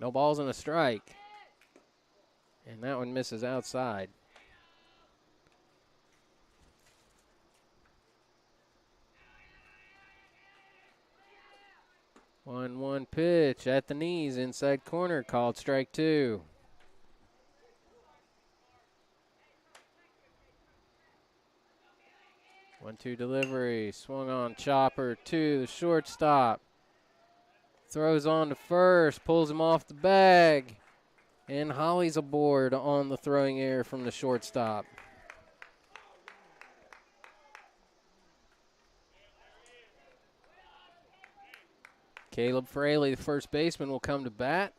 No balls and a strike. And that one misses outside. 1-1 pitch at the knees, inside corner, called strike 2. 1-2 delivery, swung on chopper to the shortstop. Throws on to first, pulls him off the bag. And Holly's aboard on the throwing error from the shortstop. Caleb Fraley, the first baseman, will come to bat.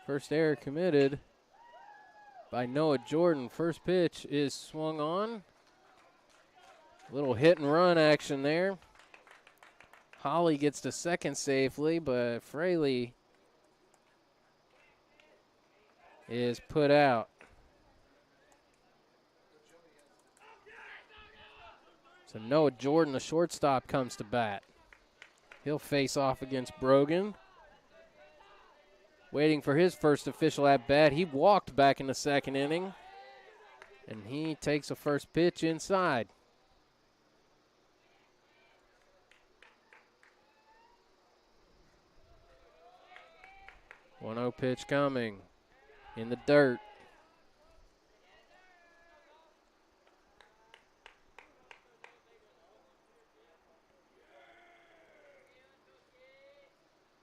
First error committed by Noah Jordan. First pitch is swung on. Little hit and run action there. Holly gets to second safely, but Fraley is put out. So Noah Jordan, the shortstop, comes to bat. He'll face off against Brogan. Waiting for his first official at-bat. He walked back in the second inning. And he takes a first pitch inside. 1-0 pitch coming in the dirt.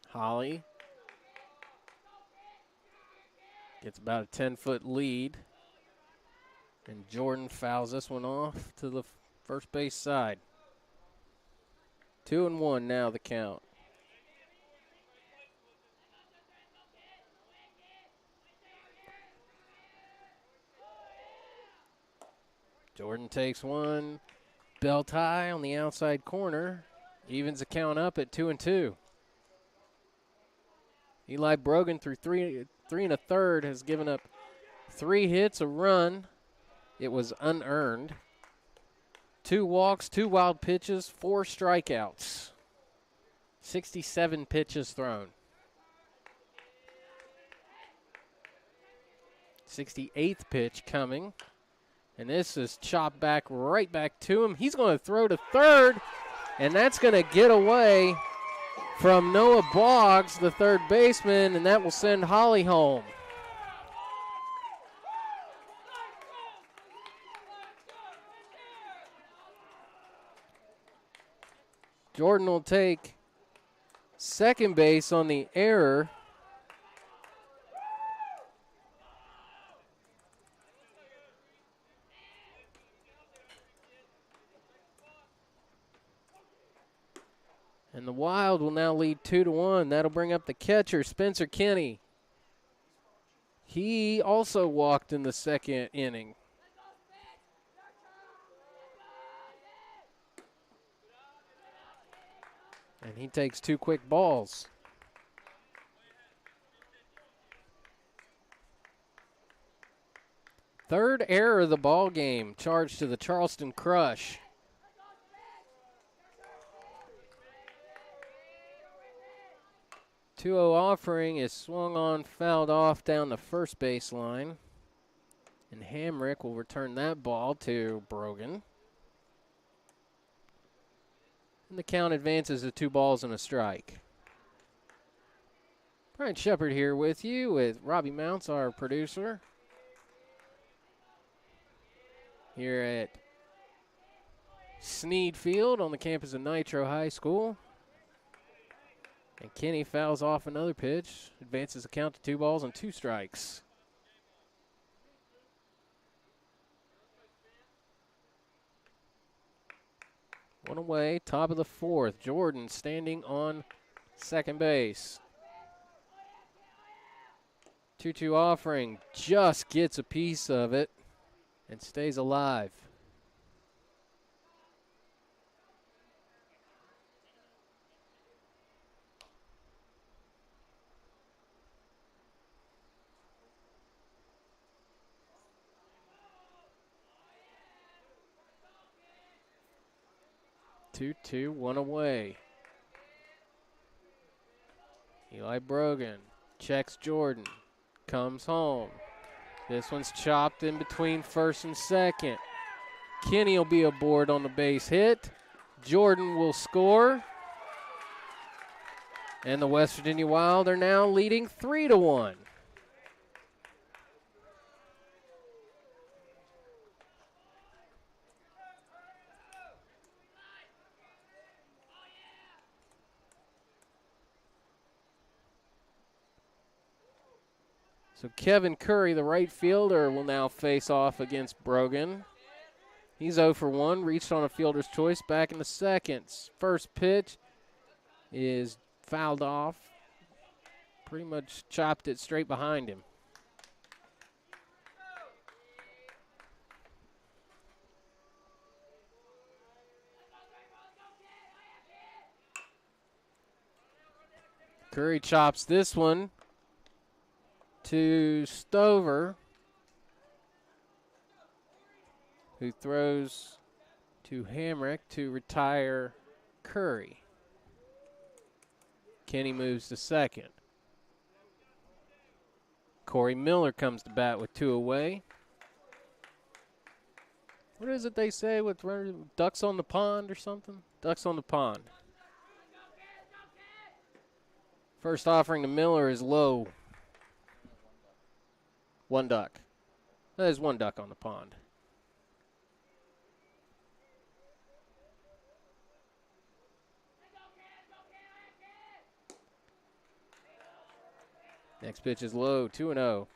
Holly gets about a 10-foot lead. And Jordan fouls this one off to the first base side. 2-1 now the count. Jordan takes one, belt high on the outside corner, evens the count up at 2-2. Eli Brogan through three and a third has given up 3 hits, a run. It was unearned. 2 walks, 2 wild pitches, 4 strikeouts. 67 pitches thrown. 68th pitch coming. And this is chopped back right back to him. He's going to throw to third, and that's going to get away from Noah Boggs, the third baseman, and that will send Holly home. Jordan will take second base on the error. And the Wild will now lead 2-1. That'll bring up the catcher, Spencer Kinney. He also walked in the second inning. And he takes 2 quick balls. Third error of the ball game, charged to the Charleston Crush. 2-0 offering is swung on, fouled off down the first baseline. And Hamrick will return that ball to Brogan. And the count advances to 2 balls and a strike. Brian Shepard here with you with Robbie Mounts, our producer. Here at Snead Field on the campus of Nitro High School. And Kenny fouls off another pitch, advances the count to 2 balls and 2 strikes. One away, top of the 4th. Jordan standing on second base. 2-2 offering, just gets a piece of it and stays alive. 2-2, one away. Eli Brogan checks Jordan, comes home. This one's chopped in between first and second. Kenny will be aboard on the base hit. Jordan will score. And the West Virginia Wild are now leading 3-1. So Kevin Curry, the right fielder, will now face off against Brogan. He's 0 for 1, reached on a fielder's choice back in the seconds. First pitch is fouled off. Pretty much chopped it straight behind him. Curry chops this one to Stover, who throws to Hamrick to retire Curry. Kenny moves to second. Corey Miller comes to bat with 2 away. What is it they say with ducks on the pond or something? Ducks on the pond. First offering to Miller is low. 1 duck. There's 1 duck on the pond. Next pitch is low, 2-0.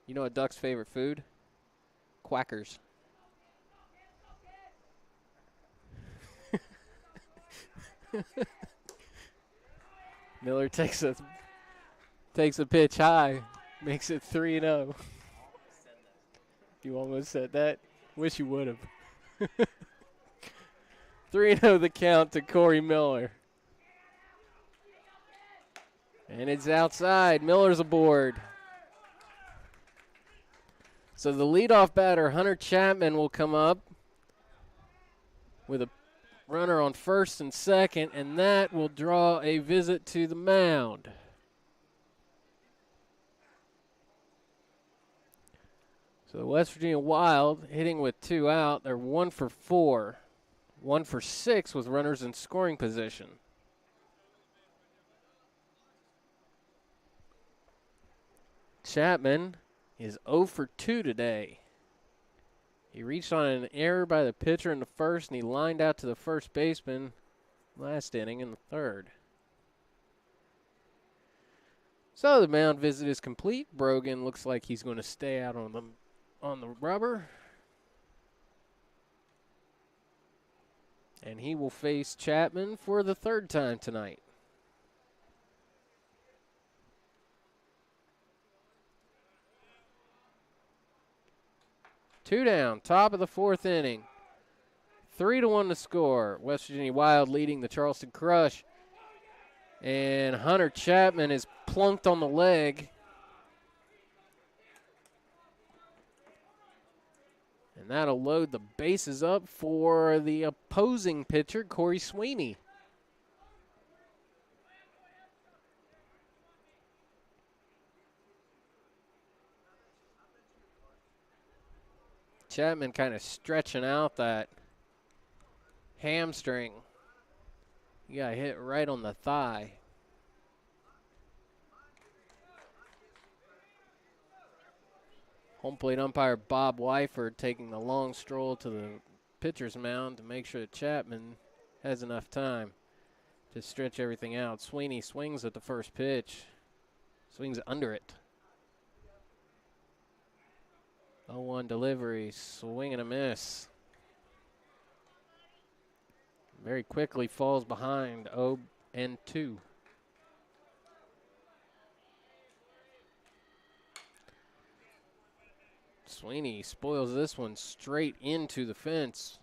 You know a duck's favorite food? Quackers. Miller takes a pitch high, makes it 3-0. You almost said that. Wish you would have. 3-0 the count to Corey Miller. And it's outside. Miller's aboard. So the leadoff batter, Hunter Chapman, will come up with a runner on first and second, and that will draw a visit to the mound. So the West Virginia Wild hitting with 2 out. They're 1 for 4. 1 for 6 with runners in scoring position. Chapman is 0 for 2 today. He reached on an error by the pitcher in the first, and he lined out to the first baseman last inning in the third. So the mound visit is complete. Brogan looks like he's going to stay out on the rubber. And he will face Chapman for the 3rd time tonight. Two down, top of the 4th inning. 3-1 to score. West Virginia Wild leading the Charleston Crush. And Hunter Chapman is plunked on the leg. And that'll load the bases up for the opposing pitcher, Corey Sweeney. Chapman kind of stretching out that hamstring. He got hit right on the thigh. Home plate umpire Bob Wyford taking the long stroll to the pitcher's mound to make sure that Chapman has enough time to stretch everything out. Sweeney swings at the first pitch. Swings under it. 0-1 delivery, swing and a miss. Very quickly falls behind 0-2. Sweeney spoils this one straight into the fence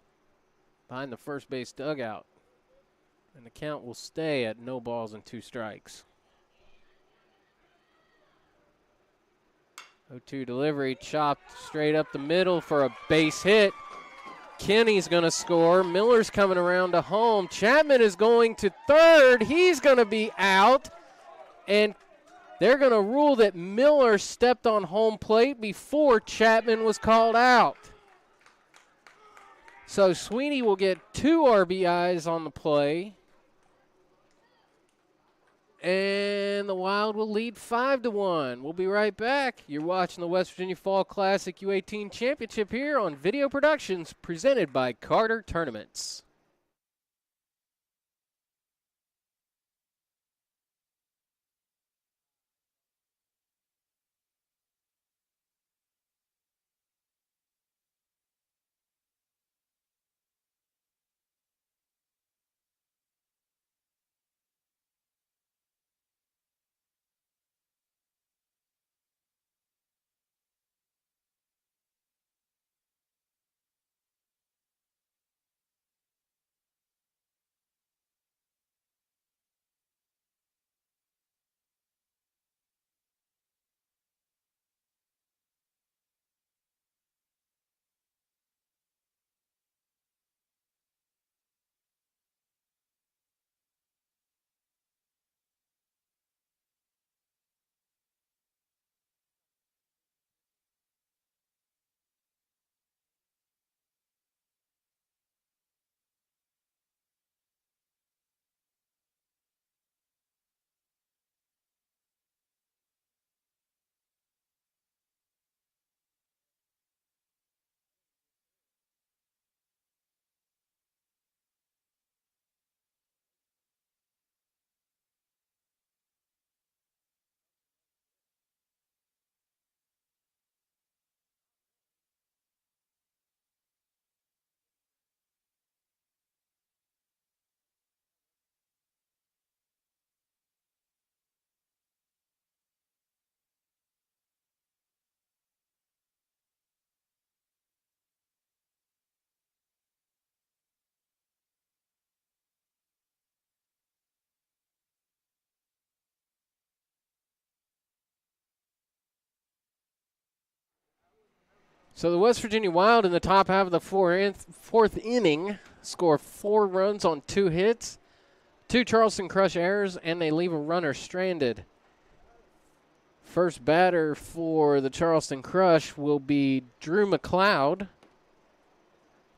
behind the first base dugout. And the count will stay at 0-2 strikes. 0-2 delivery, chopped straight up the middle for a base hit. McKinney's going to score. Miller's coming around to home. Chapman is going to third. He's going to be out. And they're going to rule that Miller stepped on home plate before Chapman was called out. So Sweeney will get 2 RBIs on the play. And the Wild will lead 5-1. We'll be right back. You're watching the West Virginia Fall Classic U18 Championship here on Video Productions, presented by Carter Tournaments. So the West Virginia Wild in the top half of the fourth inning score 4 runs on 2 hits, 2 Charleston Crush errors, and they leave a runner stranded. First batter for the Charleston Crush will be Drew McLeod.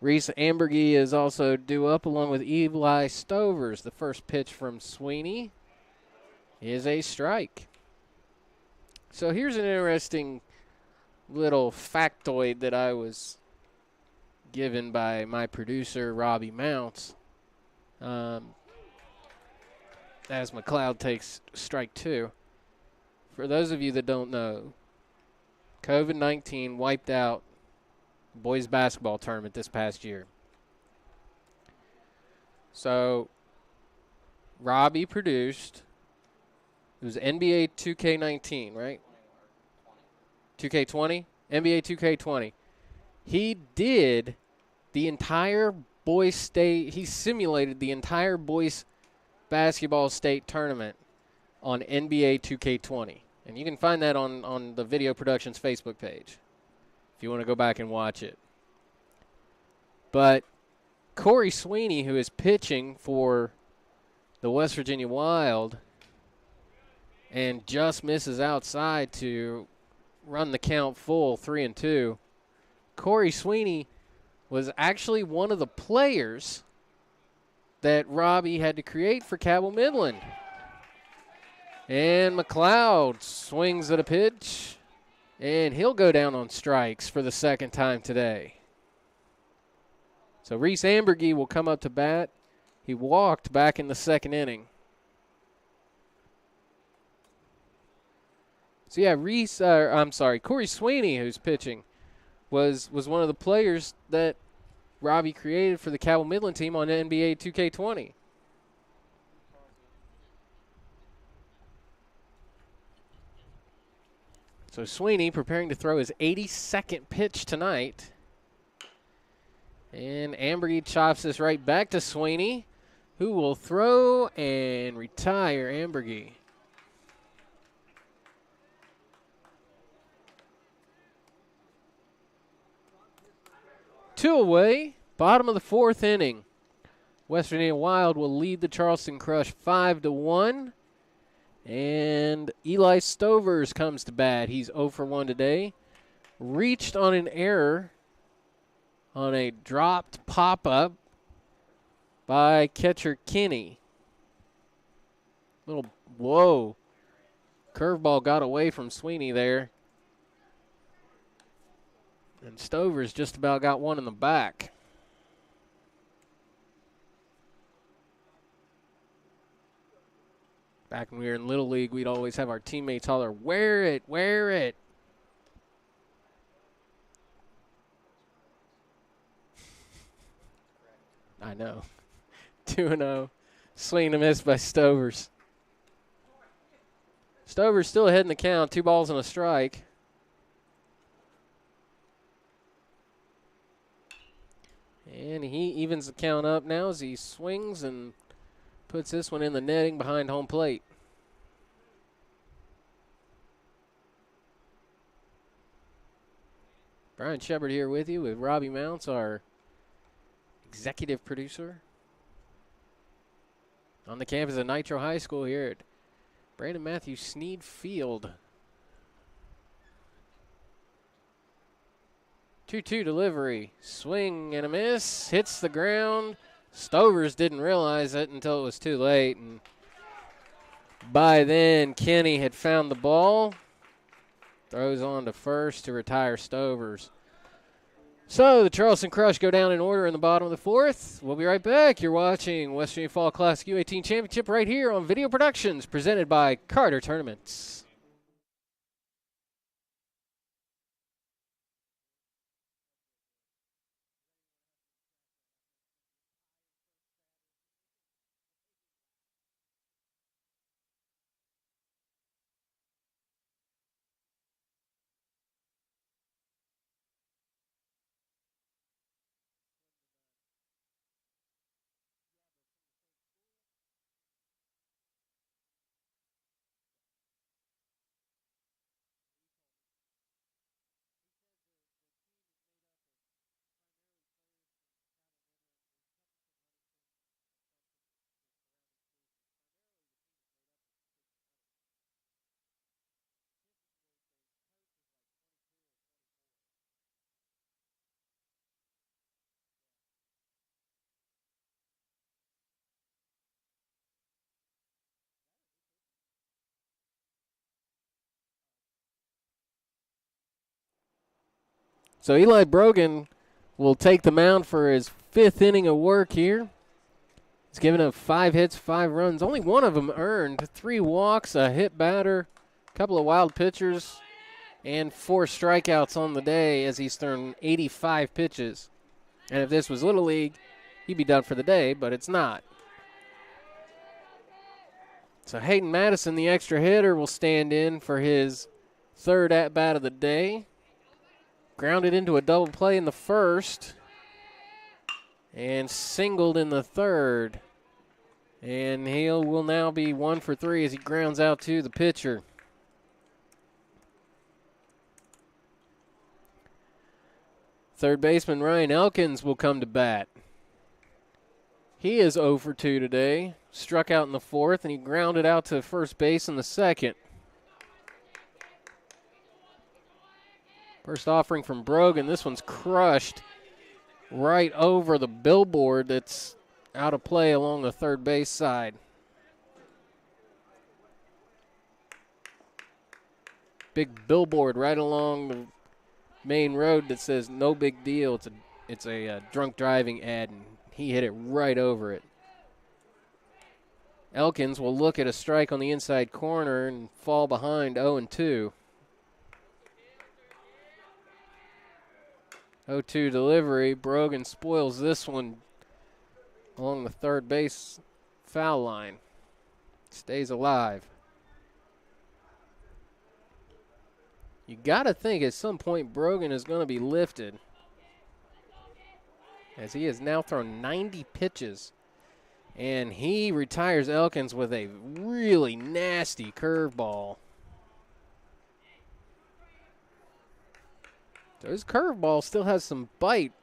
Reese Ambergy is also due up along with Eli Stovers. The first pitch from Sweeney is a strike. So here's an interesting little factoid that I was given by my producer, Robbie Mounts, as McLeod takes strike 2. For those of you that don't know, COVID-19 wiped out the boys basketball tournament this past year. So Robbie produced, it was NBA 2K19, right? 2K20? NBA 2K20. He did the entire boys state, he simulated the entire boys basketball state tournament on NBA 2K20. And you can find that on the Video Productions Facebook page if you want to go back and watch it. But Corey Sweeney, who is pitching for the West Virginia Wild and just misses outside to run the count full, 3-2. Corey Sweeney was actually one of the players that Robbie had to create for Cabell Midland. And McLeod swings at a pitch, and he'll go down on strikes for the second time today. So Reese Ambergy will come up to bat. He walked back in the second inning. So, yeah, Corey Sweeney, who's pitching, was one of the players that Robbie created for the Cabell Midland team on NBA 2K20. So Sweeney preparing to throw his 82nd pitch tonight. And Ambergy chops this right back to Sweeney, who will throw and retire Ambergy. Two away Bottom of the fourth inning. West Virginia Wild will lead the Charleston Crush 5-1. And Eli Stovers comes to bat. He's 0 for 1 today. Reached on an error on a dropped pop-up by catcher Kinney. Whoa. Curveball got away from Sweeney there. And Stovers just about got one in the back. Back when we were in Little League, we'd always have our teammates holler, "Wear it, wear it." I know. 2-0. Swing and a miss by Stovers. Stovers still ahead in the count. 2 balls and a strike. And he evens the count up now as he swings and puts this one in the netting behind home plate. Brian Shepard here with you with Robbie Mounts, our executive producer. On the campus of Nitro High School here at Brandon Matthews Sneed Field. 2-2 delivery. Swing and a miss. Hits the ground. Stovers didn't realize it until it was too late. And by then, Kenny had found the ball. Throws on to first to retire Stovers. So the Charleston Crush go down in order in the bottom of the fourth. We'll be right back. You're watching West Virginia Fall Classic U18 Championship right here on Video Productions, presented by Carter Tournaments. So Eli Brogan will take the mound for his 5th inning of work here. He's given up 5 hits, 5 runs. Only one of them earned. 3 walks, a hit batter, a couple of wild pitchers, and 4 strikeouts on the day as he's thrown 85 pitches. And if this was Little League, he'd be done for the day, but it's not. So Hayden Madison, the extra hitter, will stand in for his 3rd at-bat of the day. Grounded into a double play in the first and singled in the third. And he will now be 1 for 3 as he grounds out to the pitcher. Third baseman Ryan Elkins will come to bat. He is 0 for 2 today. Struck out in the 4th, and he grounded out to first base in the 2nd. First offering from Brogan. This one's crushed right over the billboard that's out of play along the third base side. Big billboard right along the main road that says "No big deal." It's a drunk driving ad, and he hit it right over it. Elkins will look at a strike on the inside corner and fall behind 0-2. 0-2 delivery. Brogan spoils this one along the third base foul line. Stays alive. You got to think at some point Brogan is going to be lifted, as he has now thrown 90 pitches. And he retires Elkins with a really nasty curveball. So his curveball still has some bite.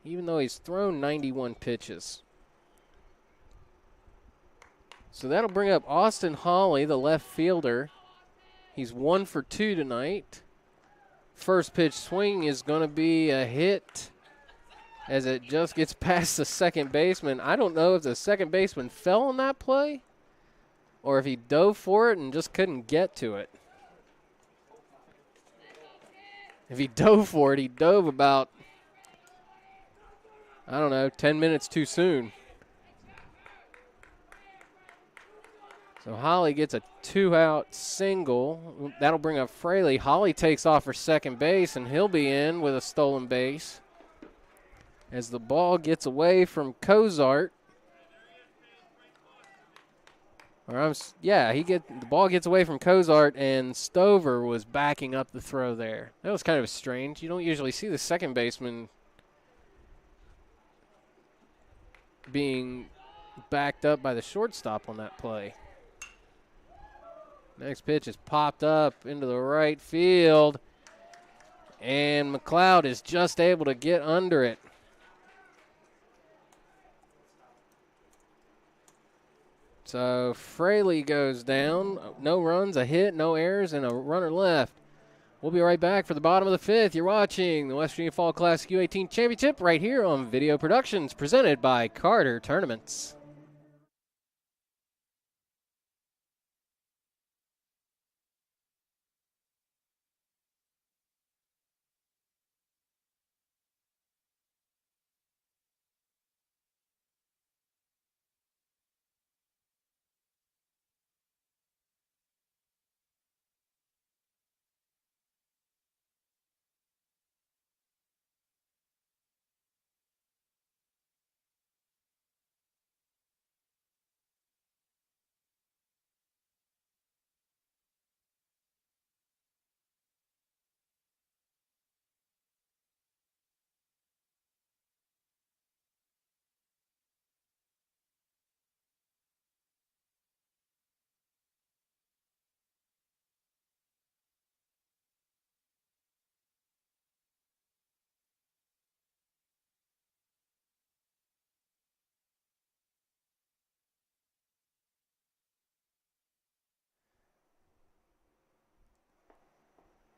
even though he's thrown 91 pitches. So that'll bring up Austin Hawley, the left fielder. He's 1 for 2 tonight. First pitch swing is going to be a hit as it just gets past the second baseman. I don't know if the second baseman fell on that play or if he dove for it and just couldn't get to it. If he dove for it, he dove about, 10 minutes too soon. So Holly gets a 2-out single. That'll bring up Fraley. Holly takes off for second base, and he'll be in with a stolen base as the ball gets away from Cozart. The ball gets away from Cozart, and Stover was backing up the throw there. That was kind of strange. You don't usually see the second baseman being backed up by the shortstop on that play. Next pitch is popped up into the right field, and McLeod is just able to get under it. So Fraley goes down. No runs, a hit, no errors, and a runner left. We'll be right back for the bottom of the fifth. You're watching the West Virginia Fall Classic U18 Championship right here on Video Productions, presented by Carter Tournaments.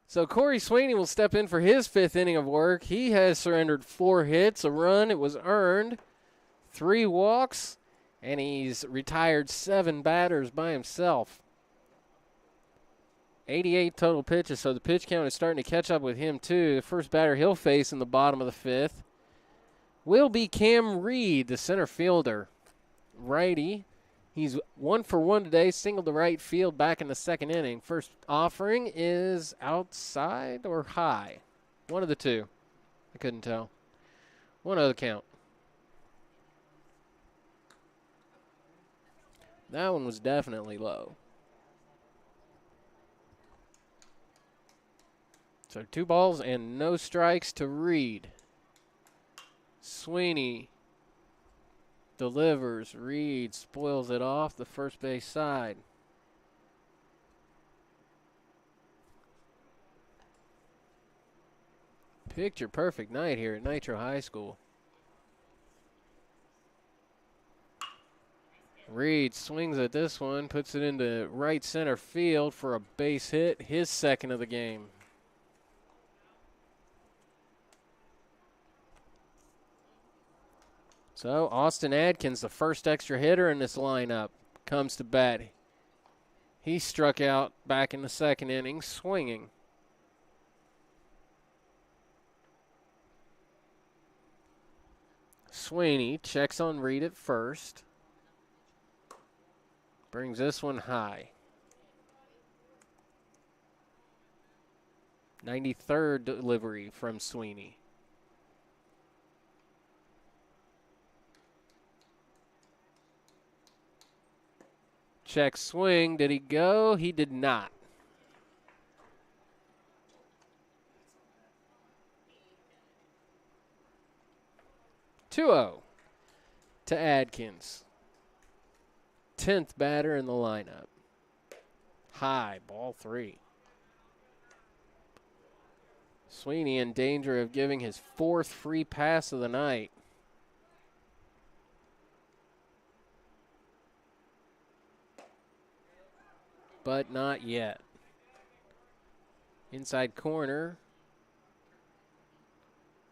So Corey Sweeney will step in for his fifth inning of work. He has surrendered 4 hits, a run, it was earned, 3 walks, and he's retired 7 batters by himself. 88 total pitches, so the pitch count is starting to catch up with him too. The first batter he'll face in the bottom of the fifth will be Cam Reed, the center fielder. Righty. He's 1 for 1 today, singled to right field back in the second inning. First offering is outside or high. One of the two. I couldn't tell. 1-0 count. That one was definitely low. So 2 balls and no strikes to Reed. Sweeney delivers. Reed spoils it off the first base side. Picture perfect night here at Nitro High School. Reed swings at this one, puts it into right center field for a base hit, his second of the game. So Austin Adkins, the first extra hitter in this lineup, comes to bat. He struck out back in the second inning, swinging. Sweeney checks on Reed at first. Brings this one high. 93rd delivery from Sweeney. Check swing. Did he go? He did not. (2-0) to Adkins. 10th batter in the lineup. High, ball 3. Sweeney in danger of giving his 4th free pass of the night. But not yet. Inside corner.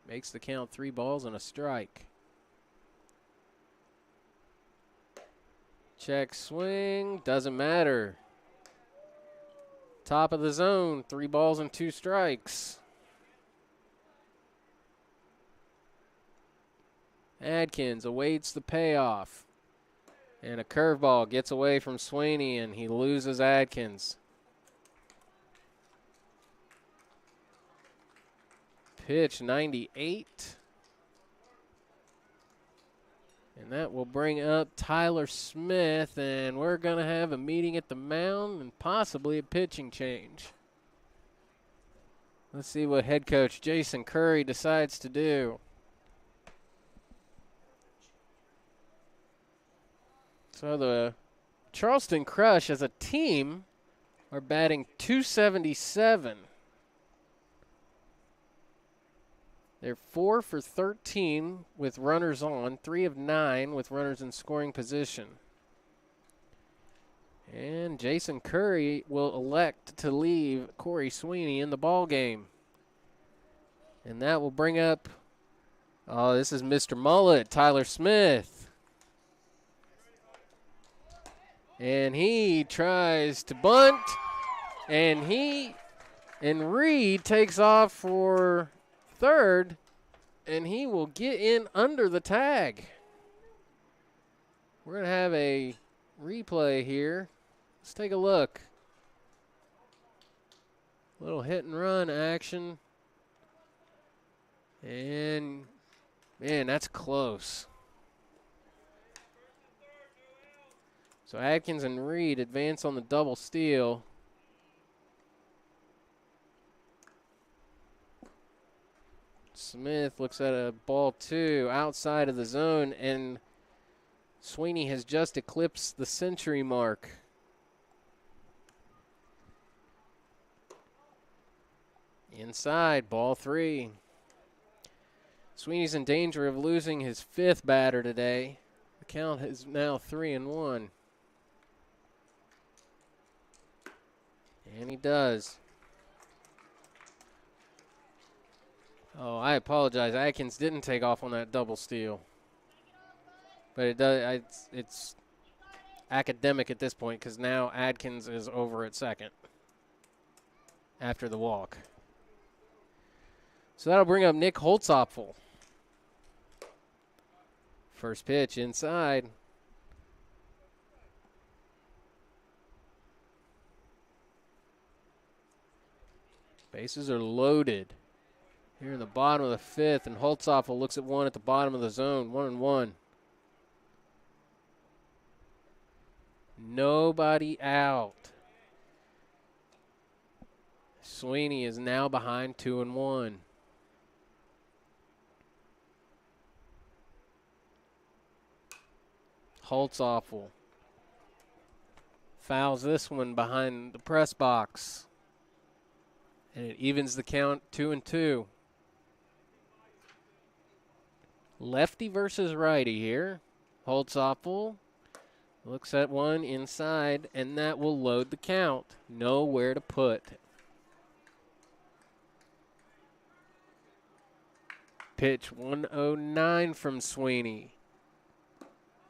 Makes the count 3 balls and a strike. Check swing. Doesn't matter. Top of the zone. 3 balls and 2 strikes. Adkins awaits the payoff. And a curveball gets away from Sweeney, and he loses Adkins. Pitch 98. And that will bring up Tyler Smith, and we're going to have a meeting at the mound and possibly a pitching change. Let's see what head coach Jason Curry decides to do. So the Charleston Crush as a team are batting .277. They're 4 for 13 with runners on, 3 of 9 with runners in scoring position. And Jason Curry will elect to leave Corey Sweeney in the ball game. And that will bring up, oh, this is Mr. Mullet, Tyler Smith. And he tries to bunt, and Reed takes off for third, and he will get in under the tag. We're going to have a replay here. Let's take a look. Little hit and run action. And, man, that's close. So Adkins and Reed advance on the double steal. Smith looks at a ball 2 outside of the zone, and Sweeney has just eclipsed the century mark. Inside, ball 3. Sweeney's in danger of losing his 5th batter today. The count is now 3-1. And he does. Oh, I apologize. Adkins didn't take off on that double steal. But it does. It's academic at this point because now Adkins is over at second after the walk. So that'll bring up Nick Holtzapfel. First pitch inside. Bases are loaded. Here in the bottom of the 5th, and Holtzapfel looks at one at the bottom of the zone, 1-1. Nobody out. Sweeney is now behind 2-1. Holtzapfel fouls this one behind the press box. And it evens the count 2-2. Lefty versus righty here. Holtzapfel looks at one inside, and that will load the count. Nowhere to put. Pitch 109 from Sweeney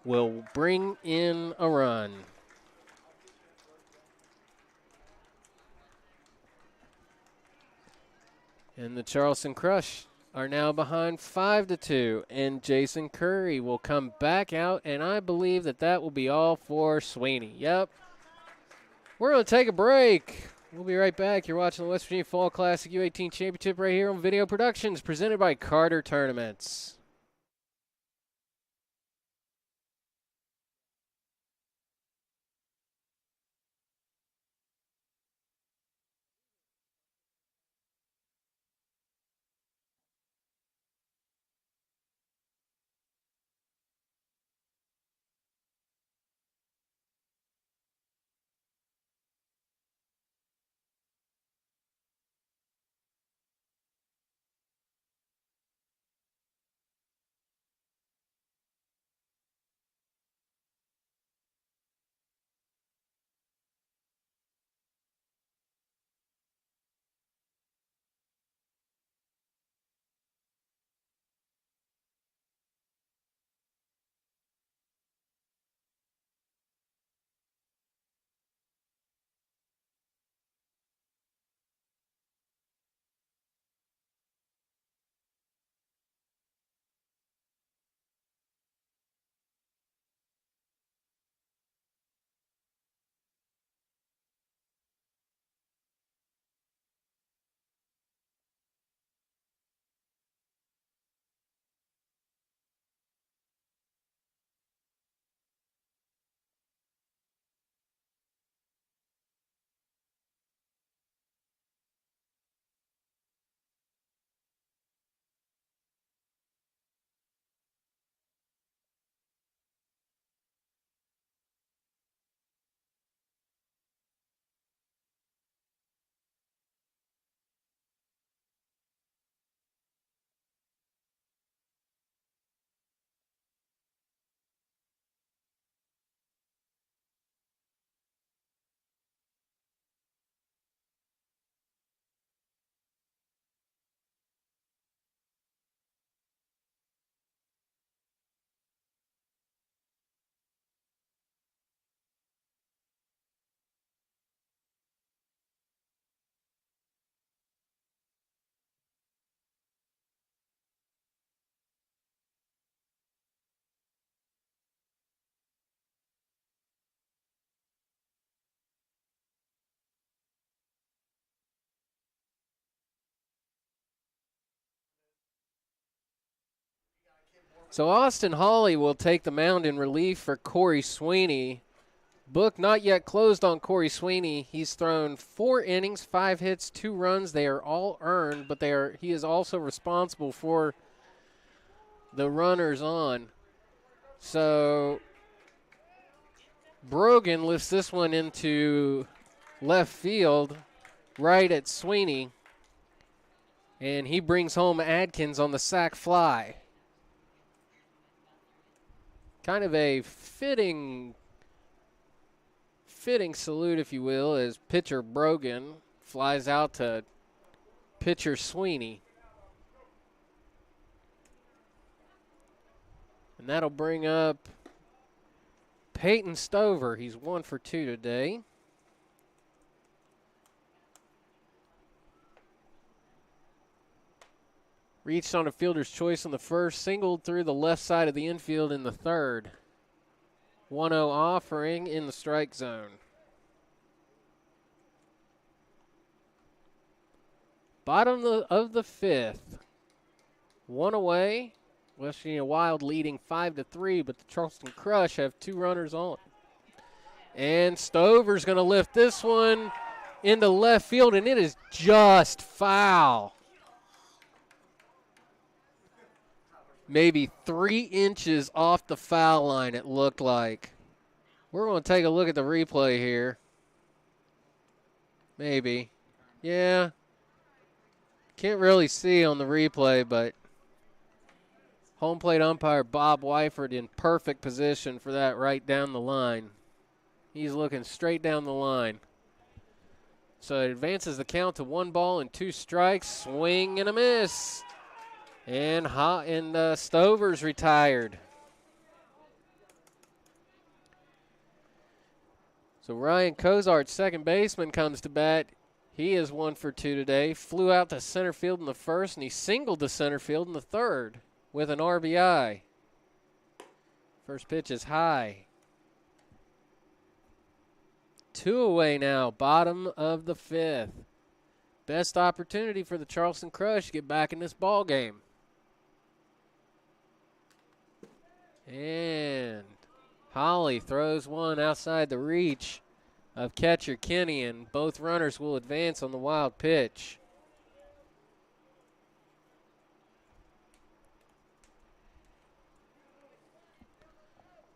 will bring in a run. And the Charleston Crush are now behind 5-2, and Jason Curry will come back out, and I believe that will be all for Sweeney. Yep. We're going to take a break. We'll be right back. You're watching the West Virginia Fall Classic U18 Championship right here on Video Productions, presented by Carter Tournaments. So Austin Hawley will take the mound in relief for Corey Sweeney. Book not yet closed on Corey Sweeney. He's thrown 4 innings, 5 hits, 2 runs. They are all earned, but he is also responsible for the runners on. So Brogan lifts this one into left field right at Sweeney, and he brings home Adkins on the sac fly. Kind of a fitting salute, if you will, as pitcher Brogan flies out to pitcher Sweeney. And that'll bring up Peyton Stover. He's 1 for 2 today. Reached on a fielder's choice on the first, singled through the left side of the infield in the third. 1-0 offering in the strike zone. Bottom of the 5th. 1 away. West Virginia Wild leading 5-3, but the Charleston Crush have 2 runners on. And Stover's going to lift this one into left field, and it is just foul. Maybe 3 inches off the foul line, it looked like. We're going to take a look at the replay here. Maybe. Yeah. Can't really see on the replay, but home plate umpire Bob Wyford in perfect position for that right down the line. He's looking straight down the line. So it advances the count to 1 ball and 2 strikes. Swing and a miss. And Stover's retired. So Ryan Cozart, second baseman, comes to bat. He is 1 for 2 today. Flew out to center field in the first, and he singled to center field in the third with an RBI. First pitch is high. 2 away now, bottom of the 5th. Best opportunity for the Charleston Crush to get back in this ball game. And Holly throws one outside the reach of catcher Kenny, and both runners will advance on the wild pitch.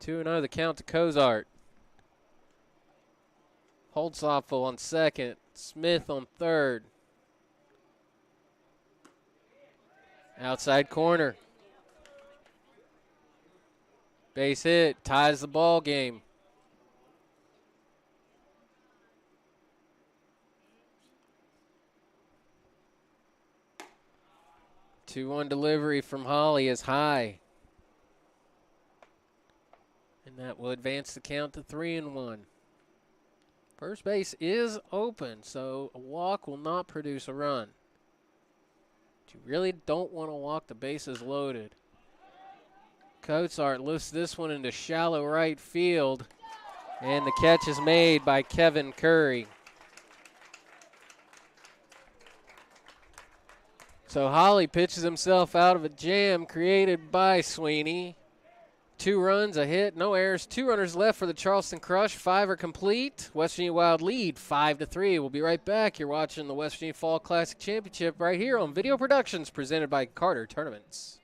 Two and 0 the count to Cozart. Holtzapfel on second. Smith on third. Outside corner. Base hit, ties the ball game. Two-one delivery from Holly is high. And that will advance the count to 3-1. First base is open, so a walk will not produce a run. But you really don't want to walk the bases loaded. Cozart lifts this one into shallow right field, and the catch is made by Kevin Curry. So Holly pitches himself out of a jam created by Sweeney. 2 runs, a hit, no errors, 2 runners left for the Charleston Crush. 5 are complete. West Virginia Wild lead 5-3. We'll be right back. You're watching the West Virginia Fall Classic Championship right here on Video Productions presented by Carter Tournaments.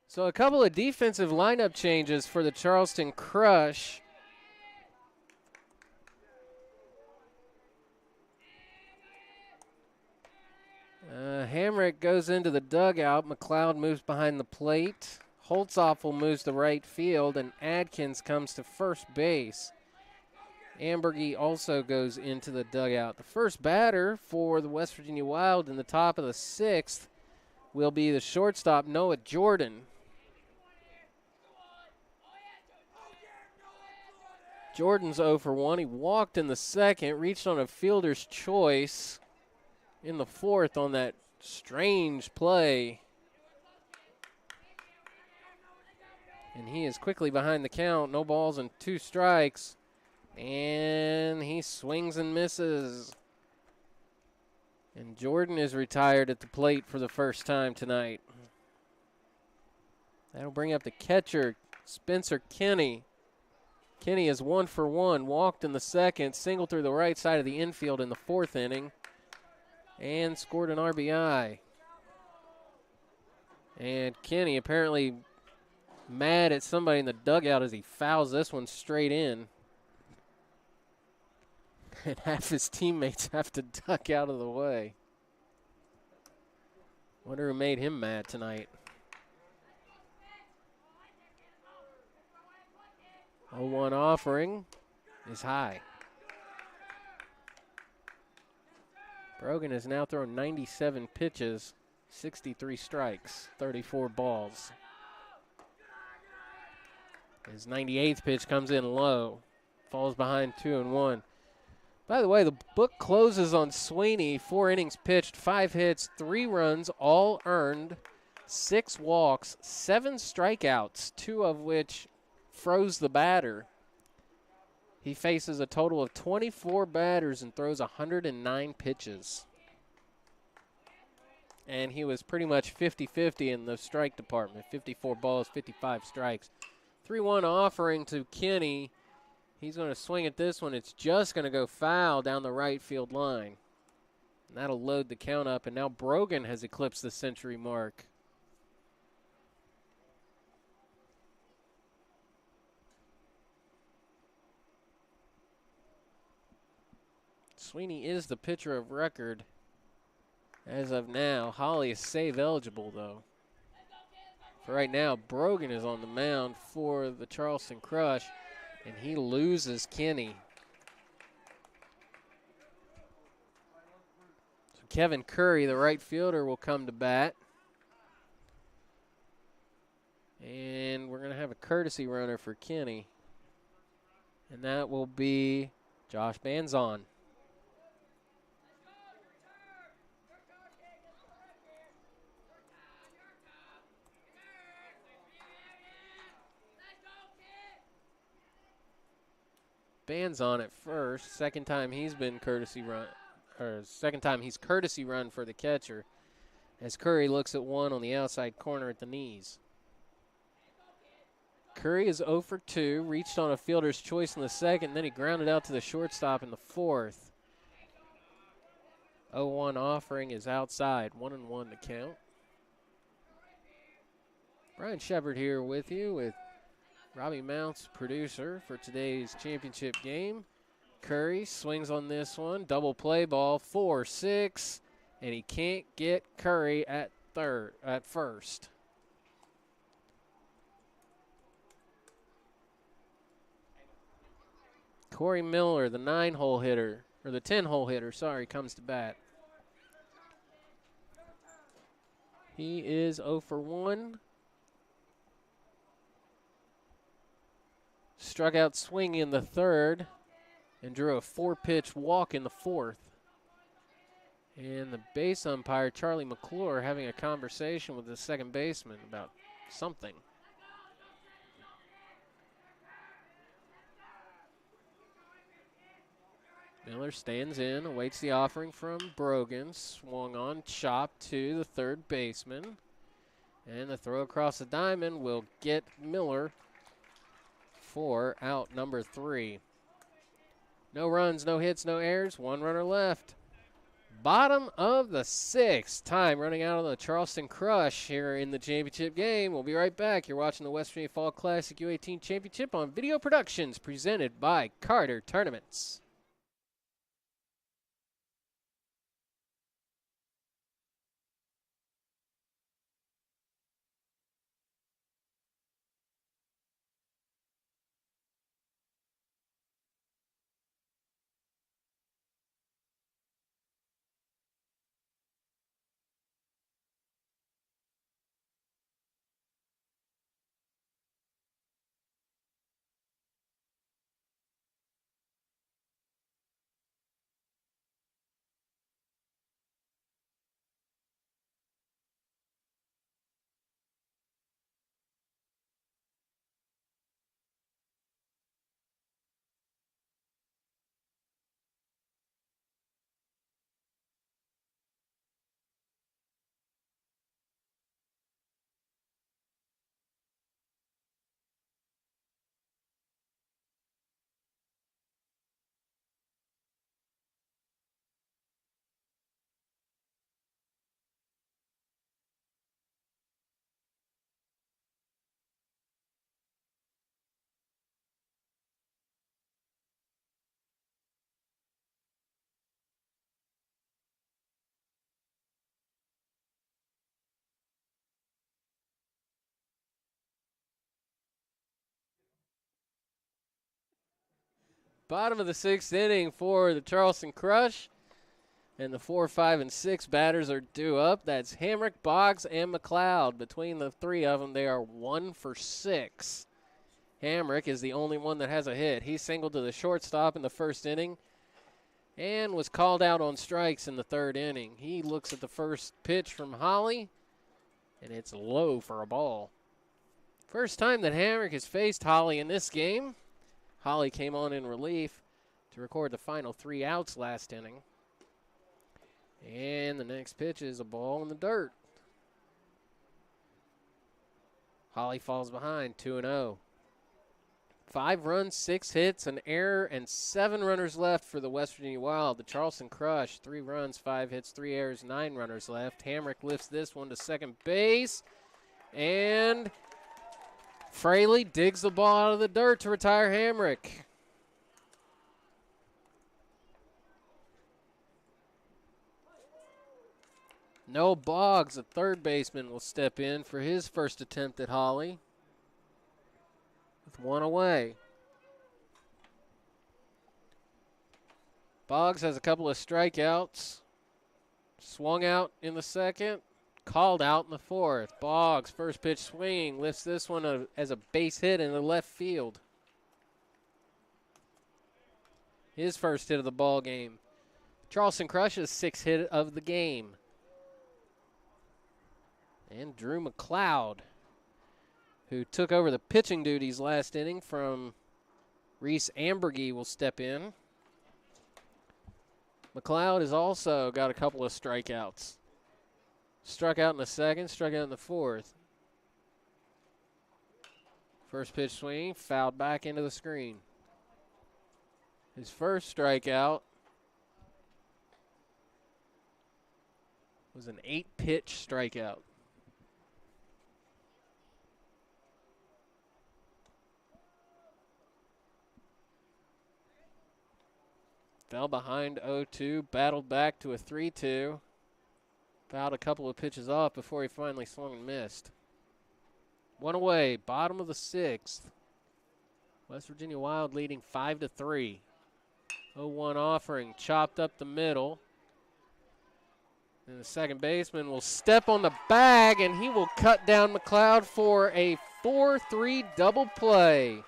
So a couple of defensive lineup changes for the Charleston Crush. Hamrick goes into the dugout. McLeod moves behind the plate. Holtzoffel moves to right field, and Adkins comes to first base. Ambergy also goes into the dugout. The first batter for the West Virginia Wild in the top of the 6th will be the shortstop, Noah Jordan. Jordan's 0 for 1. He walked in the 2nd, reached on a fielder's choice in the 4th on that strange play. And he is quickly behind the count. No balls and 2 strikes. And he swings and misses. And Jordan is retired at the plate for the first time tonight. That'll bring up the catcher, Spencer Kinney. Kinney is 1 for 1, walked in the 2nd, singled through the right side of the infield in the 4th inning, and scored an RBI. And Kinney apparently mad at somebody in the dugout as he fouls this one straight in. And half his teammates have to duck out of the way. Wonder who made him mad tonight. 0-1 offering is high. Brogan has now thrown 97 pitches, 63 strikes, 34 balls. His 98th pitch comes in low, falls behind 2-1. By the way, the book closes on Sweeney. 4 innings pitched, 5 hits, 3 runs, all earned, 6 walks, 7 strikeouts, 2 of which froze the batter. He faces a total of 24 batters and throws 109 pitches. And he was pretty much 50-50 in the strike department. 54 balls, 55 strikes. 3-1 offering to Kinney. He's going to swing at this one. It's just going to go foul down the right field line. And that'll load the count up. And now Brogan has eclipsed the century mark. Sweeney is the pitcher of record as of now. Holly is save eligible, though. For right now, Brogan is on the mound for the Charleston Crush, and he loses Kinney. So Kevin Curry, the right fielder, will come to bat. And we're going to have a courtesy runner for Kinney. And that will be Josh Banzon. Banzon at first. Second time he's been courtesy run, or second time he's courtesy run for the catcher, as Curry looks at one on the outside corner at the knees. Curry is 0 for 2, reached on a fielder's choice in the 2nd, then he grounded out to the shortstop in the 4th. 0-1 offering is outside, 1-1 to count. Brian Shepard here with you with Robbie Mounts, producer for today's championship game. Curry swings on this one. Double play ball, 4-6, and he can't get Curry at first. Corey Miller, the 9-hole hitter, or the 10-hole hitter, sorry, comes to bat. He is 0 for 1. Struck out swinging in the 3rd and drew a 4-pitch walk in the 4th. And the base umpire, Charlie McClure, having a conversation with the second baseman about something. Miller stands in, awaits the offering from Brogan. Swung on, chopped to the third baseman. And the throw across the diamond will get Miller for out number 3. No runs, no hits, no errors, 1 runner left. Bottom of the 6th. Time running out on the Charleston Crush here in the championship game. We'll be right back. You're watching the West Virginia Fall Classic U18 Championship on Video Productions, presented by Carter Tournaments. Bottom of the 6th inning for the Charleston Crush. And the 4, 5, and 6 batters are due up. That's Hamrick, Boggs, and McLeod. Between the three of them, they are 1 for 6. Hamrick is the only one that has a hit. He singled to the shortstop in the first inning and was called out on strikes in the 3rd inning. He looks at the first pitch from Holly, and it's low for a ball. First time that Hamrick has faced Holly in this game. Holly came on in relief to record the final 3 outs last inning. And the next pitch is a ball in the dirt. Holly falls behind 2-0. 5 runs, 6 hits, an error, and 7 runners left for the West Virginia Wild. The Charleston Crush, 3 runs, 5 hits, 3 errors, 9 runners left. Hamrick lifts this one to second base, and Fraley digs the ball out of the dirt to retire Hamrick. Noah Boggs, a third baseman, will step in for his first attempt at Holly with 1 away. Boggs has a couple of strikeouts. Swung out in the 2nd, called out in the 4th. Boggs, first pitch swinging, lifts this one as a base hit in the left field. His first hit of the ball game. Charleston Crush's 6th hit of the game. And Drew McLeod, who took over the pitching duties last inning from Reese Ambergy, will step in. McLeod has also got a couple of strikeouts. Struck out in the 2nd, struck out in the 4th. First pitch swing, fouled back into the screen. His first strikeout was an 8-pitch strikeout. Fell behind 0-2, battled back to a 3-2. Fouled a couple of pitches off before he finally swung and missed. 1 away, bottom of the 6th. West Virginia Wild leading 5-3. 0-1 offering, chopped up the middle. And the second baseman will step on the bag, and he will cut down McLeod for a 4-3 double play.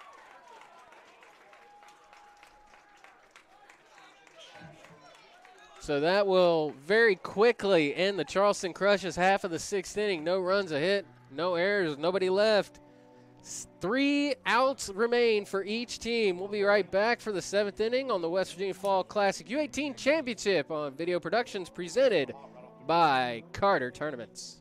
So that will very quickly end the Charleston Crush's half of the 6th inning. No runs, a hit, no errors, nobody left. 3 outs remain for each team. We'll be right back for the 7th inning on the West Virginia Fall Classic U18 Championship on Video Productions, presented by Carter Tournaments.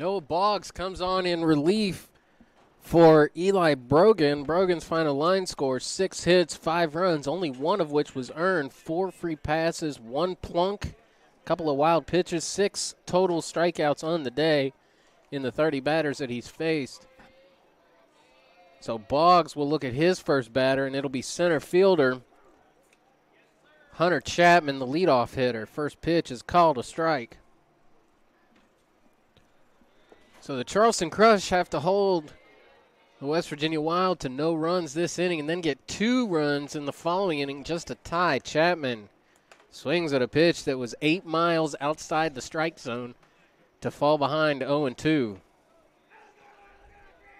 Noah Boggs comes on in relief for Eli Brogan. Brogan's final line score, 6 hits, 5 runs, only one of which was earned, 4 free passes, 1 plunk, a couple of wild pitches, 6 total strikeouts on the day in the 30 batters that he's faced. So Boggs will look at his first batter, and it'll be center fielder Hunter Chapman, the leadoff hitter. First pitch is called a strike. So the Charleston Crush have to hold the West Virginia Wild to no runs this inning and then get 2 runs in the following inning just to tie. Chapman swings at a pitch that was 8 miles outside the strike zone to fall behind 0-2.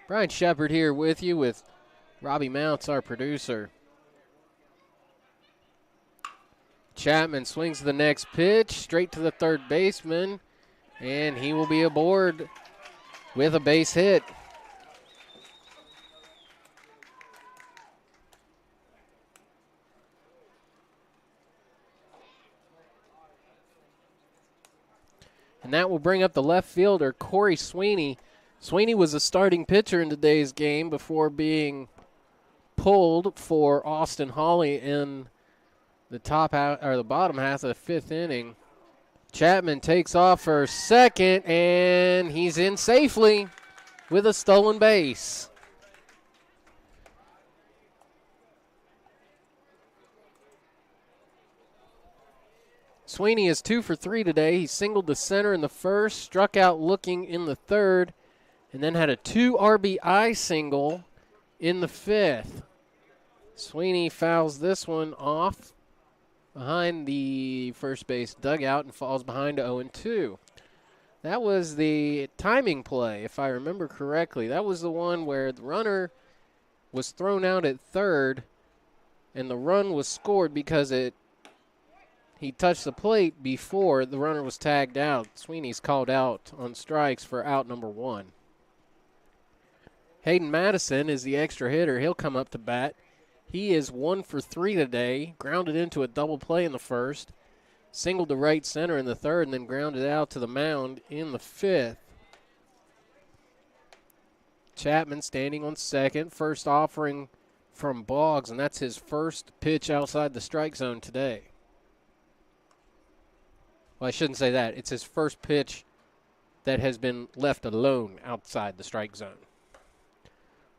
Brian Shepard here with you with Robbie Mounts, our producer. Chapman swings the next pitch straight to the third baseman, and he will be aboard with a base hit. And that will bring up the left fielder, Corey Sweeney. Sweeney was a starting pitcher in today's game before being pulled for Austin Hawley in the bottom half of the 5th inning. Chapman takes off for second, and he's in safely with a stolen base. Sweeney is 2 for 3 today. He singled to center in the first, struck out looking in the third, and then had a 2 RBI single in the 5th. Sweeney fouls this one off behind the first base dugout and falls behind to 0-2. That was the timing play, if I remember correctly. That was the one where the runner was thrown out at third, and the run was scored because he touched the plate before the runner was tagged out. Sweeney's called out on strikes for out number 1. Hayden Madison is the extra hitter. He'll come up to bat. He is 1 for 3 today, grounded into a double play in the first, singled to right center in the third, and then grounded out to the mound in the 5th. Chapman standing on second, first offering from Boggs, and that's his first pitch outside the strike zone today. Well, I shouldn't say that. It's his first pitch that has been left alone outside the strike zone.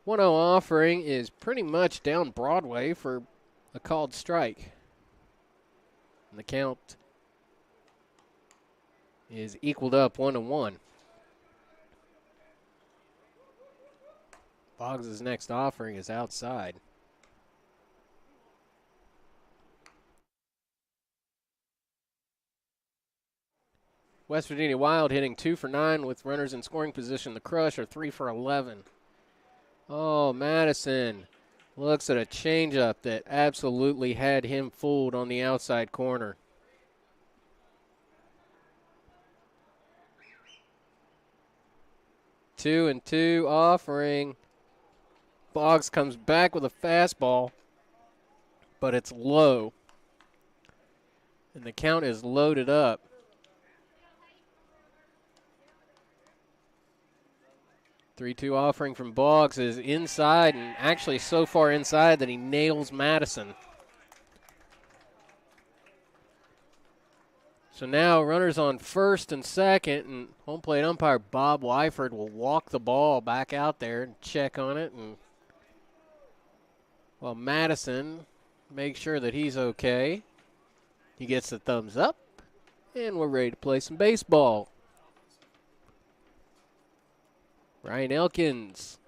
1-0 offering is pretty much down Broadway for a called strike. And the count is equaled up 1-1. Boggs' next offering is outside. West Virginia Wild hitting 2 for 9 with runners in scoring position. The Crush are 3 for 11. Oh, Madison looks at a changeup that absolutely had him fooled on the outside corner. Two and two offering. Boggs comes back with a fastball, but it's low. And the count is loaded up. 3-2 offering from Boggs is inside, and actually so far inside that he nails Madison. So now runners on first and second, and home plate umpire Bob Wyford will walk the ball back out there and check on it. And while Madison makes sure that he's okay, he gets the thumbs up, and we're ready to play some baseball. Ryan Elkins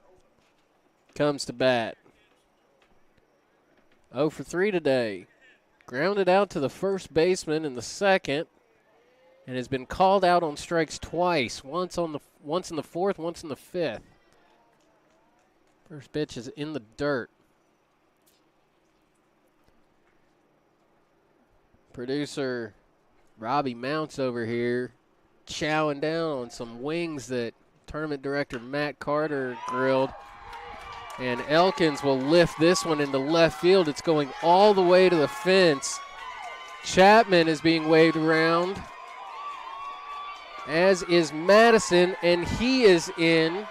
comes to bat. 0 for 3 today. Grounded out to the first baseman in the second, and has been called out on strikes twice. Once in the fourth, once in the 5th. First pitch is in the dirt. Producer Robbie Mounts over here chowing down on some wings that tournament director Matt Carter grilled. And Elkins will lift this one into left field. It's going all the way to the fence. Chapman is being waved around. as is Madison, and he is in.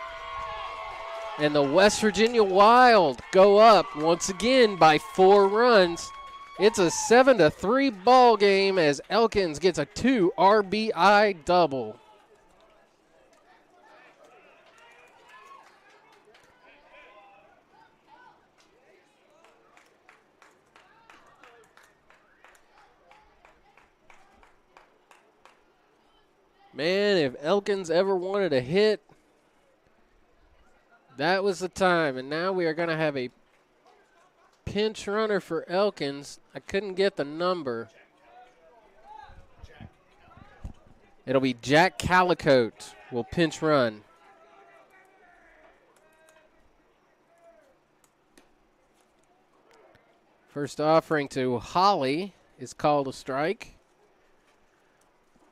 And the West Virginia Wild go up once again by 4 runs. It's a 7-3 ball game as Elkins gets a 2 RBI double. Man, if Elkins ever wanted a hit, that was the time. And now we are going to have a pinch runner for Elkins. I couldn't get the number. It'll be Jack Calicote will pinch run. First offering to Holly is called a strike.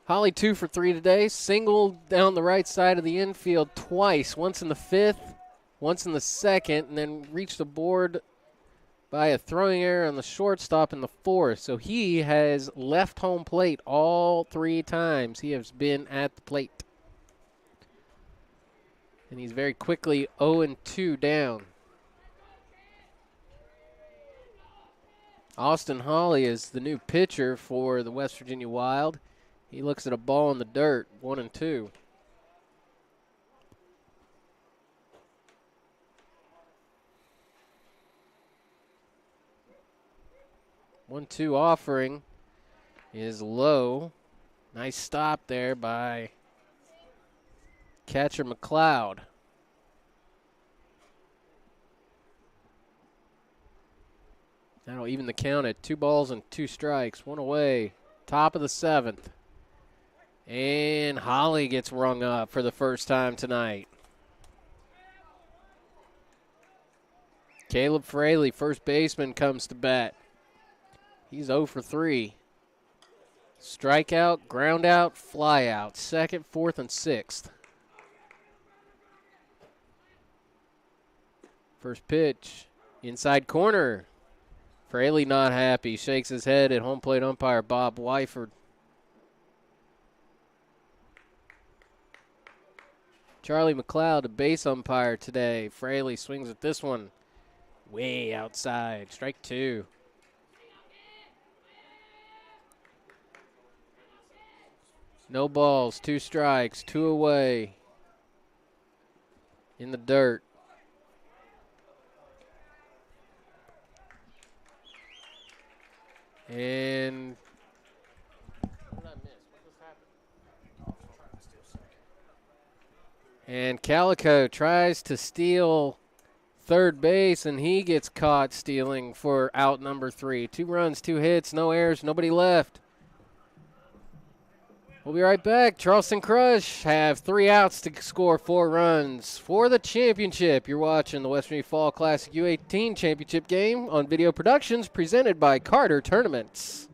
Holly 2 for 3 today. Singled down the right side of the infield twice. Once in the 5th, once in the 2nd, and then reached the board by a throwing error on the shortstop in the 4th. So he has left home plate all 3 times he has been at the plate. And he's very quickly 0-2 down. Austin Holly is the new pitcher for the West Virginia Wild. He looks at a ball in the dirt, 1-2. One-two offering is low. Nice stop there by catcher McLeod. That'll even the count at 2 balls and 2 strikes. 1 away. Top of the 7th. And Holly gets rung up for the first time tonight. Caleb Fraley, first baseman, comes to bat. He's 0 for 3. Strikeout, ground out, fly out. 2nd, 4th, and 6th. First pitch, inside corner. Fraley not happy, shakes his head at home plate umpire Bob Wyford. Charlie McLeod, the base umpire today. Fraley swings at this one way outside. Strike 2. No balls, 2 strikes, 2 away. In the dirt. And what did I miss? What just happened? And Calico tries to steal third base, and he gets caught stealing for out number 3. 2 runs, 2 hits, no errors, nobody left. We'll be right back. Charleston Crush have 3 outs to score 4 runs for the championship. You're watching the West Virginia Fall Classic U18 championship game on Video Productions presented by Carter Tournaments.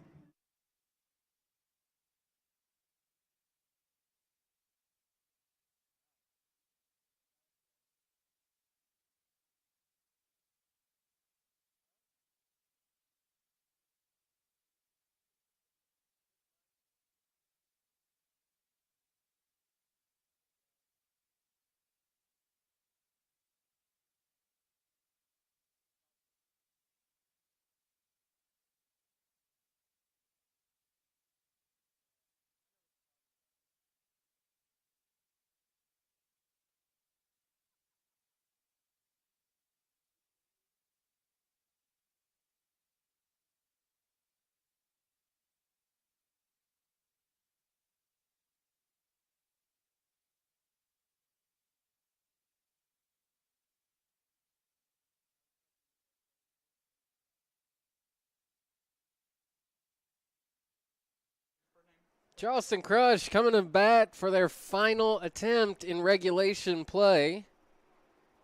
Charleston Crush coming to bat for their final attempt in regulation play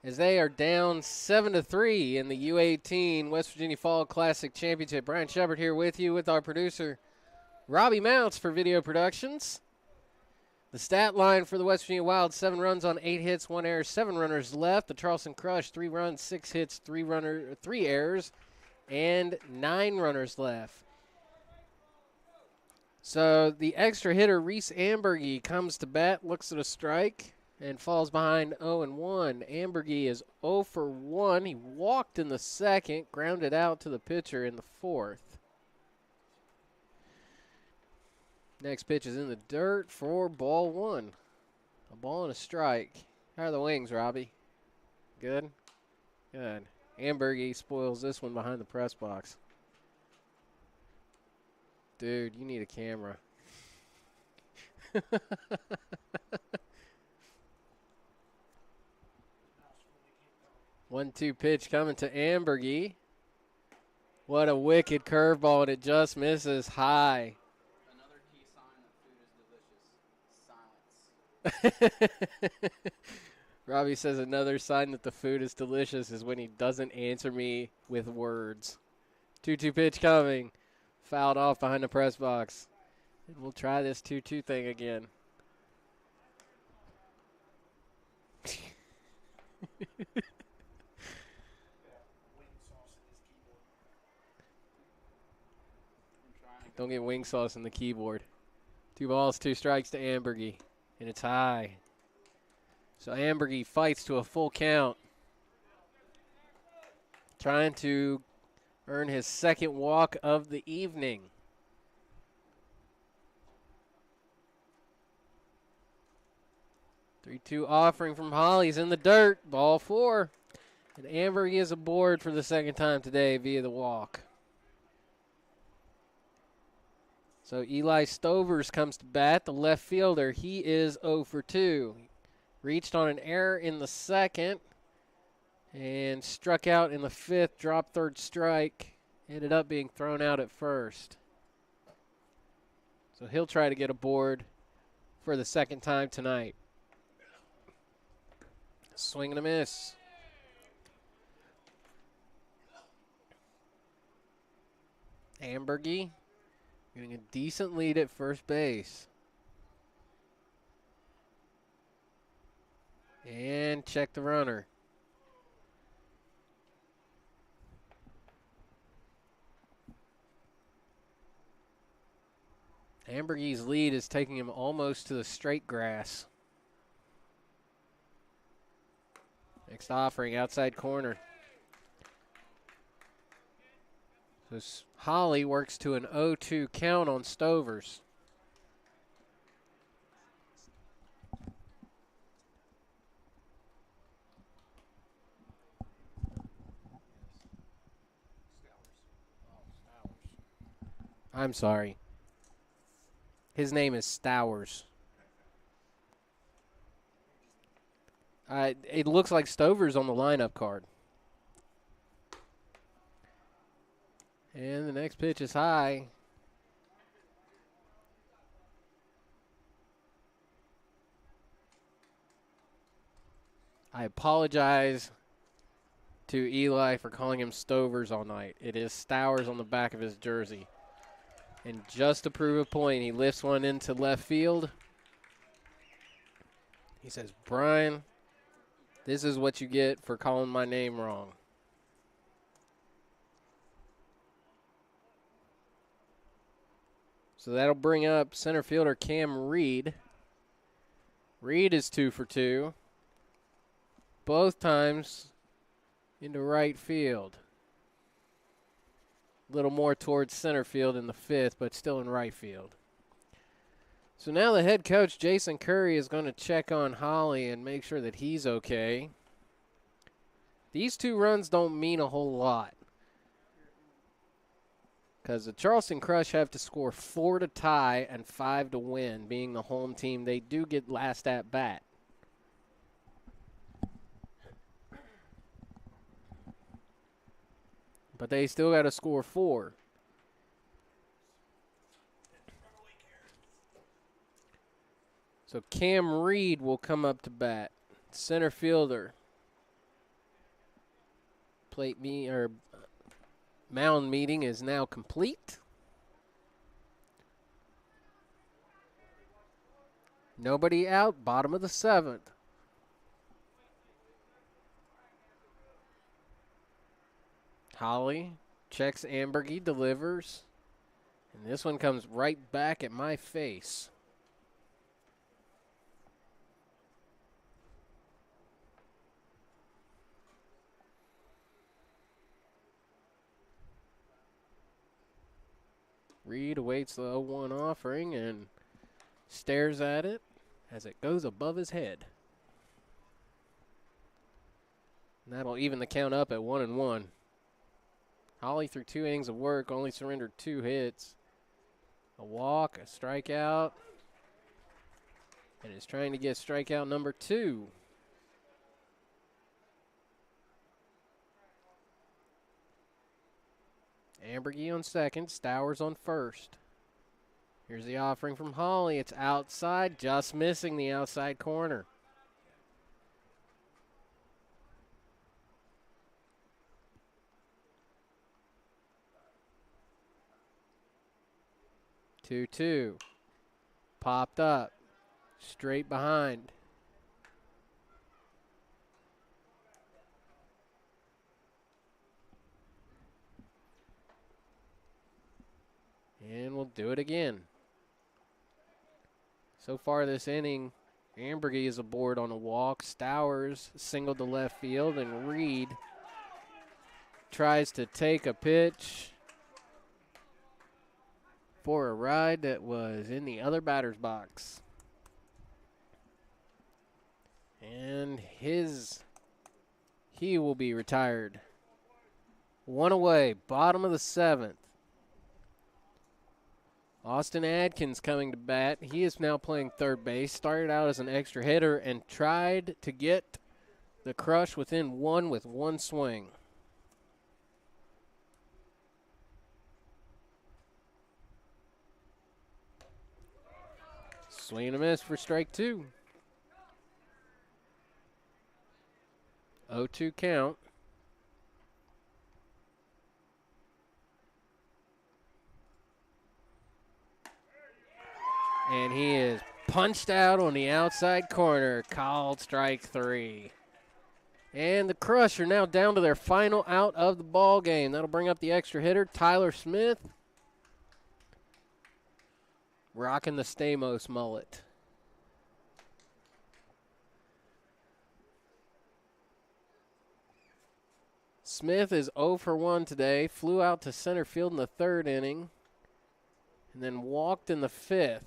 as they are down 7-3 in the U18 West Virginia Fall Classic Championship. Brian Shepard here with you with our producer Robbie Mounts for Video Productions. The stat line for the West Virginia Wild, 7 runs on 8 hits, 1 error, 7 runners left. The Charleston Crush, 3 runs, 6 hits, 3 errors, and 9 runners left. So the extra hitter, Reese Ambergy, comes to bat, looks at a strike, and falls behind 0-1. Ambergy is 0 for 1. He walked in the second, grounded out to the pitcher in the fourth. Next pitch is in the dirt for ball 1. A ball and a strike. How are the wings, Robbie? Good? Good. Ambergy spoils this one behind the press box. Dude, you need a camera. 1-2 pitch coming to Ambergy. What a wicked curveball, and it just misses high. Another key sign that food is delicious. Silence. Robbie says another sign that the food is delicious is when he doesn't answer me with words. 2-2 pitch coming. Fouled off behind the press box. And we'll try this 2-2 thing again. Don't get wing sauce in the keyboard. 2 balls, 2 strikes to Ambergy. And it's high. So Ambergy fights to a full count. Trying to earn his second walk of the evening. Three-two offering from Holly's in the dirt. Ball 4. And Ambergy is aboard for the second time today via the walk. So Eli Stovers comes to bat, the left fielder. He is 0 for 2. Reached on an error in the second and struck out in the fifth, dropped third strike. Ended up being thrown out at first. So he'll try to get aboard for the second time tonight. Swing and a miss. Ambergy getting a decent lead at first base. And check the runner. Ambergy's lead is taking him almost to the straight grass. Next offering, outside corner. So Holly works to an 0-2 count on Stovers. I'm sorry. His name is Stowers. It looks like Stovers on the lineup card. And the next pitch is high. I apologize to Eli for calling him Stovers all night. It is Stowers on the back of his jersey. And just to prove a point, he lifts one into left field. He says, Brian, this is what you get for calling my name wrong. So that'll bring up center fielder Cam Reed. Reed is 2 for 2. Both times into right field. A little more towards center field in the fifth, but still in right field. So now the head coach, Jason Curry, is going to check on Holly and make sure that he's okay. These 2 runs don't mean a whole lot, because the Charleston Crush have to score 4 to tie and 5 to win. Being the home team, they do get last at bat. But they still got to score 4. So Cam Reed will come up to bat. Center fielder. Mound meeting is now complete. Nobody out, bottom of the 7th. Holly checks Ambergy, delivers. And this one comes right back at my face. Reed awaits the 0-1 offering and stares at it as it goes above his head. And that'll even the count up at 1-1. Holly, through 2 innings of work, only surrendered 2 hits. A walk, a strikeout, and is trying to get strikeout number 2. Ambergy on second, Stowers on first. Here's the offering from Holly. It's outside, just missing the outside corner. Two. Popped up. Straight behind. And we'll do it again. So far this inning, Ambergy is aboard on a walk. Stowers singled to left field, and Reed tries to take a pitch for a ride that was in the other batter's box. And he will be retired. 1 away, bottom of the 7th. Austin Adkins coming to bat. He is now playing third base. Started out as an extra hitter and tried to get the crush within 1 with 1 swing. Swing and a miss for strike 2. 0-2 count. And he is punched out on the outside corner, called strike 3. And the Crush are now down to their final out of the ball game. That'll bring up the extra hitter, Tyler Smith, rocking the Stamos mullet. Smith is 0 for 1 today, flew out to center field in the 3rd inning, and then walked in the 5th.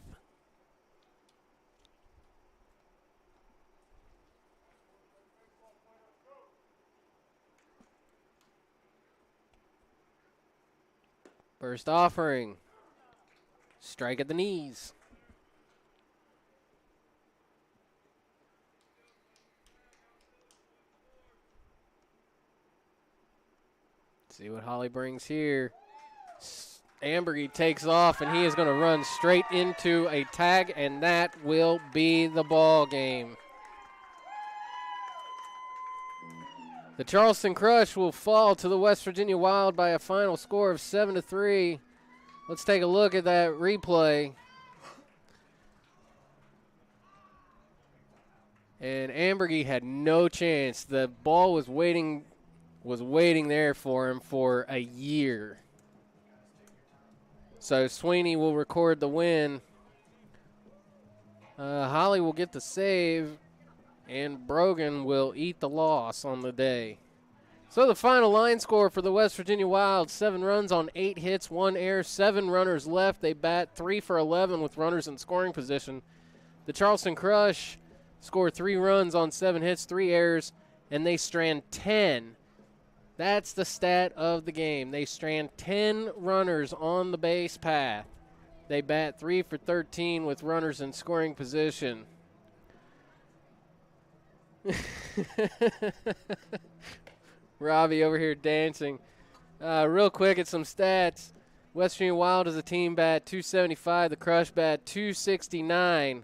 First offering, strike at the knees. See what Holly brings here. Ambergy takes off, and he is going to run straight into a tag, and that will be the ball game. The Charleston Crush will fall to the West Virginia Wild by a final score of 7-3. Let's take a look at that replay. And Ambergy had no chance. The ball was waiting there for him for a year. So Sweeney will record the win. Holly will get the save, and Brogan will eat the loss on the day. So the final line score for the West Virginia Wild, 7 runs on 8 hits, 1 error, 7 runners left. They bat 3 for 11 with runners in scoring position. The Charleston Crush scored 3 runs on 7 hits, 3 errors, and they strand 10. That's the stat of the game. They strand 10 runners on the base path. They bat 3 for 13 with runners in scoring position. Robbie over here dancing. Real quick at some stats. West Virginia Wild as a team bat 275. The Crush bat 269.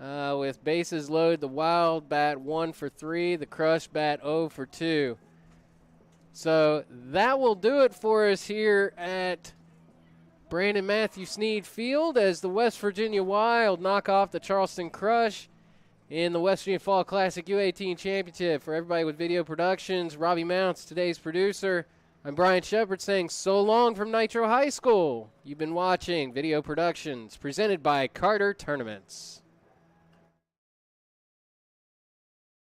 With bases loaded, the Wild bat 1 for 3. The Crush bat 0 for 2. So that will do it for us here at Brandon Matthew Snead Field as the West Virginia Wild knock off the Charleston Crush in the West Virginia Fall Classic U18 Championship. For everybody with video productions, Robbie Mounts, today's producer. I'm Brian Shepard saying so long from Nitro High School. You've been watching Video Productions presented by Carter Tournaments.